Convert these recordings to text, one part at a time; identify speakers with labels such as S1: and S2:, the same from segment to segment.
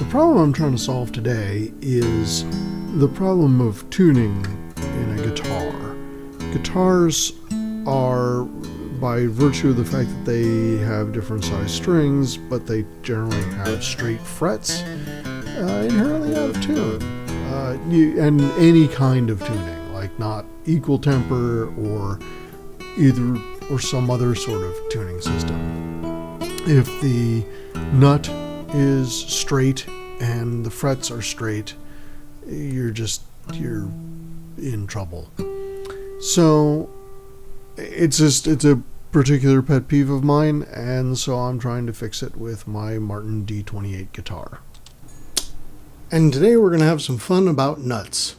S1: The problem I'm trying to solve today is the problem of tuning in a guitar. Guitars are, by virtue of the fact that they have different size strings, but they generally have straight frets, inherently out of tune. And any kind of tuning, like not equal temper or some other sort of tuning system. If the nut is straight and the frets are straight, you're in trouble. So it's a particular pet peeve of mine, and so I'm trying to fix it with my Martin D28 guitar. And today we're going to have some fun about nuts.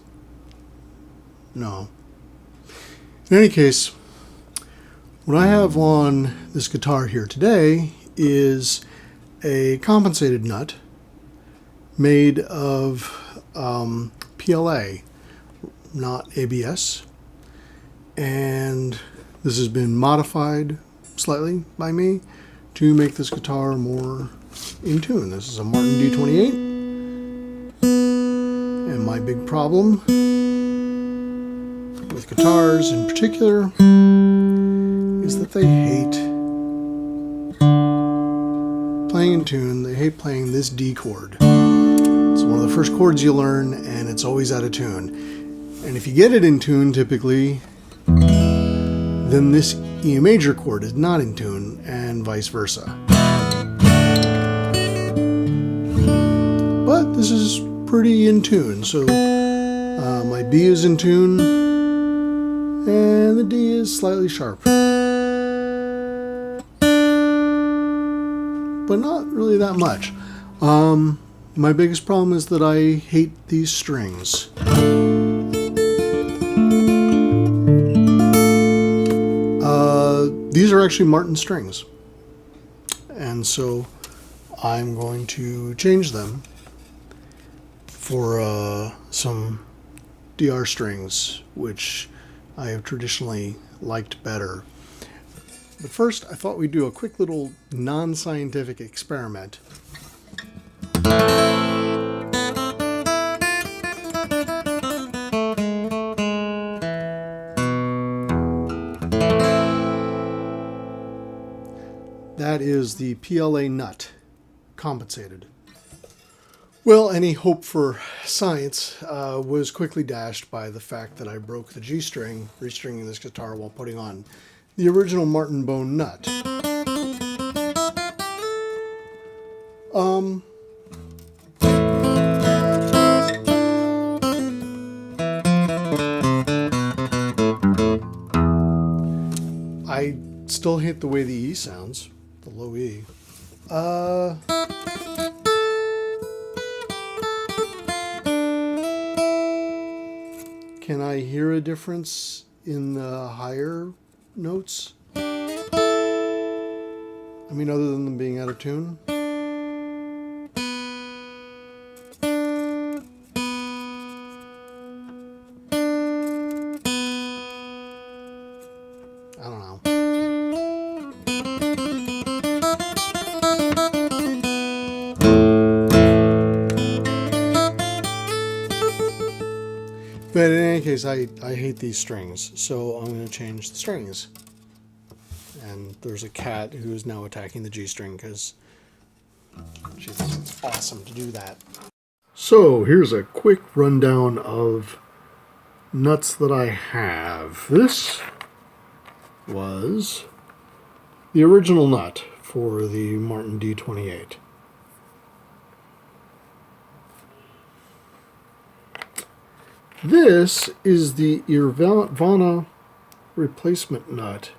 S1: No. In any case, what I have on this guitar here today is a compensated nut made of PLA, not ABS. And this has been modified slightly by me to make this guitar more in tune. This is a Martin D28. And my big problem with guitars in particular is that they hate playing in tune. They hate playing this D chord. It's one of the first chords you learn, and it's always out of tune. And if you get it in tune, typically, then this E major chord is not in tune, and vice versa. But this is pretty in tune, so my B is in tune, and the D is slightly sharp. But not really that much. My biggest problem is that I hate these strings. These are actually Martin strings, and so I'm going to change them for some DR strings, which I have traditionally liked better. But first, I thought we'd do a quick little non-scientific experiment. That is the PLA nut, compensated. Well, any hope for science was quickly dashed by the fact that I broke the G string, restringing this guitar while putting on the original Martin Bone nut. I still hate the way the E sounds, the low E. Can I hear a difference in the higher notes? I mean, other than them being out of tune? I don't know. But in any case, I hate these strings, so I'm going to change the strings. And there's a cat who is now attacking the G string because she thinks it's awesome to do that. So here's a quick rundown of nuts that I have. This was the original nut for the Martin D28. This is the Irvana replacement nut.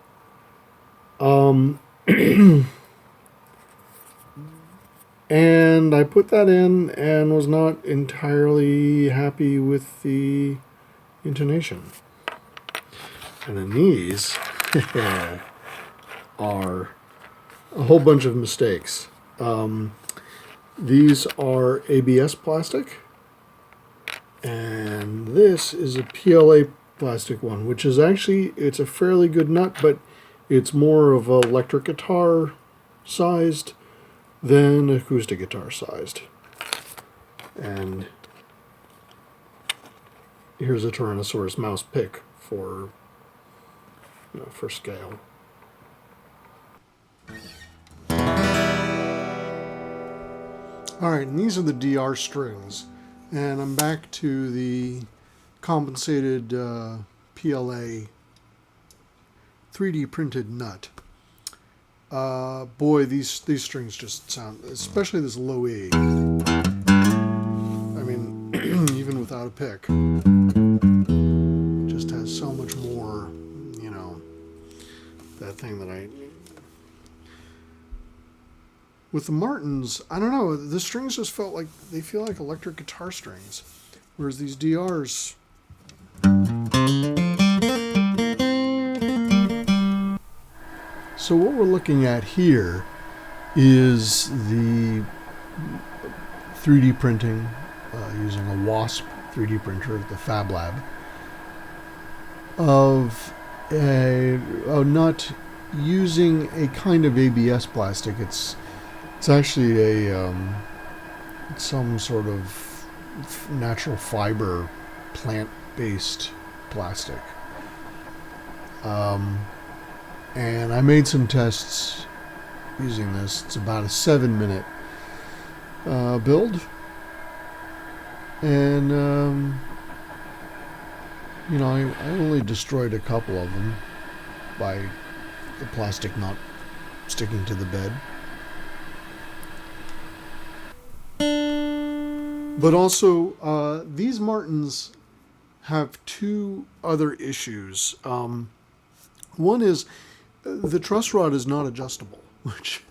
S1: And I put that in and was not entirely happy with the intonation. And then these are a whole bunch of mistakes. These are ABS plastic. And this is a PLA plastic one, which is actually, it's a fairly good nut, but it's more of a electric guitar sized than acoustic guitar sized. And here's a Tyrannosaurus mouse pick for, for scale. Alright, and these are the DR strings. And I'm back to the compensated PLA 3D printed nut. Boy, these strings just sound, especially this low E. I mean, even without a pick, it just has so much more, that thing that I... With the Martins, I don't know, the strings just felt like, they feel like electric guitar strings. Whereas these DRs... So what we're looking at here is the 3D printing using a Wasp 3D printer at the Fab Lab of a nut using a kind of ABS plastic. It's actually some sort of natural fiber plant-based plastic. And I made some tests using this. It's about a 7-minute build. And, I only destroyed a couple of them by the plastic not sticking to the bed. But also, these Martins have two other issues. One is the truss rod is not adjustable, which,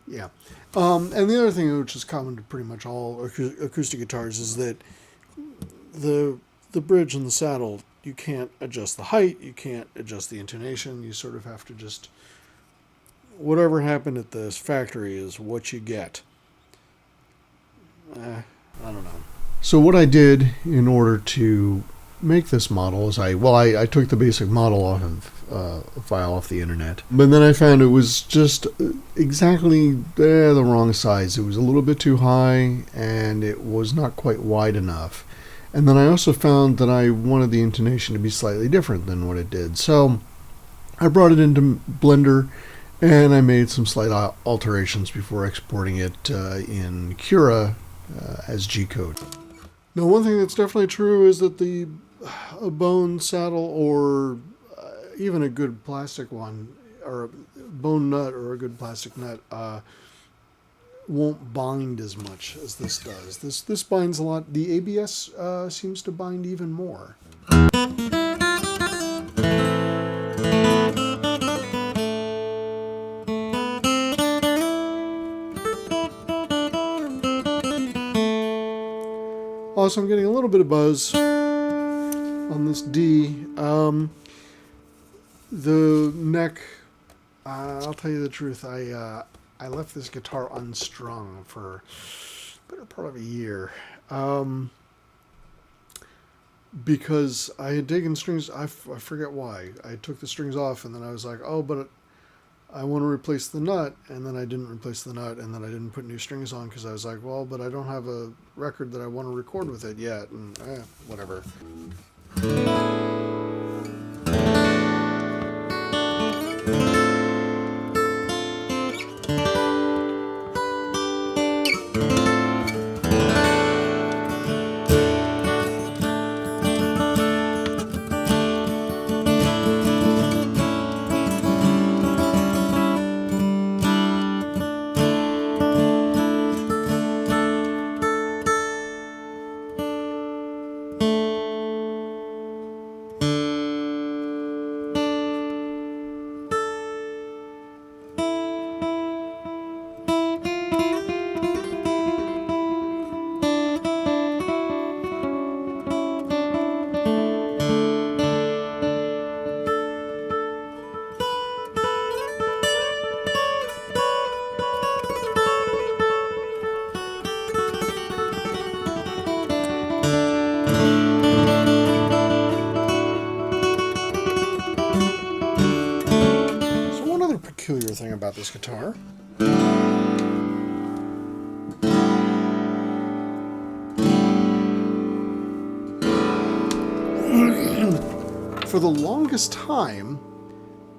S1: yeah. And the other thing, which is common to pretty much all acoustic guitars, is that the bridge and the saddle, you can't adjust the height, you can't adjust the intonation, you sort of have to just, whatever happened at this factory is what you get. I don't know. So what I did in order to make this model is I took the basic model off of a file off the internet, but then I found it was just exactly the wrong size. It was a little bit too high and it was not quite wide enough. And then I also found that I wanted the intonation to be slightly different than what it did. So I brought it into Blender and I made some slight alterations before exporting it in Cura as G-code. Now, one thing that's definitely true is that a bone saddle or even a good plastic one, or a bone nut or a good plastic nut, won't bind as much as this does. This binds a lot. The ABS seems to bind even more. Also, I'm getting a little bit of buzz on this D. The neck, I'll tell you the truth, I left this guitar unstrung for a better part of a year. Because I had taken strings, I forget why. I took the strings off and then I was like, oh, but I want to replace the nut, and then I didn't replace the nut, and then I didn't put new strings on because I was like, well, but I don't have a record that I want to record with it yet, and whatever. Peculiar thing about this guitar for the longest time,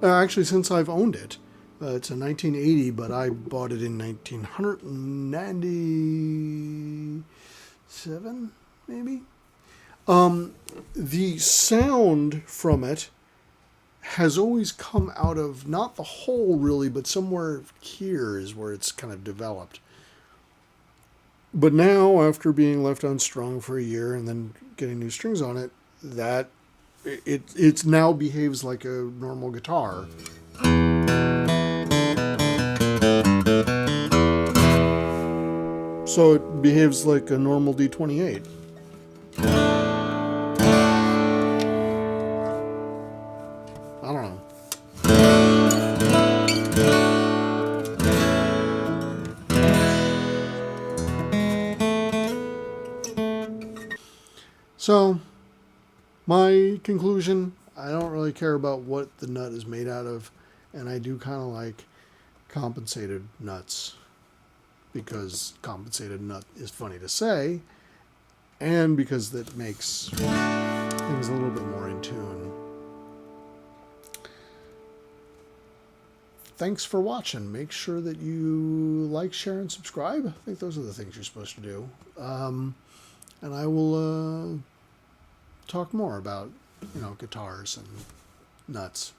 S1: actually since I've owned it, it's a 1980, but I bought it in 1997, maybe. The sound from it has always come out of, not the hole really, but somewhere here is where it's kind of developed. But now, after being left unstrung for a year and then getting new strings on it, that it now behaves like a normal guitar. So it behaves like a normal D28. I don't know. So, my conclusion, I don't really care about what the nut is made out of, and I do kind of like compensated nuts, because compensated nut is funny to say, and because that makes things a little bit more in tune. Thanks for watching. Make sure that you like, share, and subscribe. I think those are the things you're supposed to do. And I will talk more about, guitars and nuts.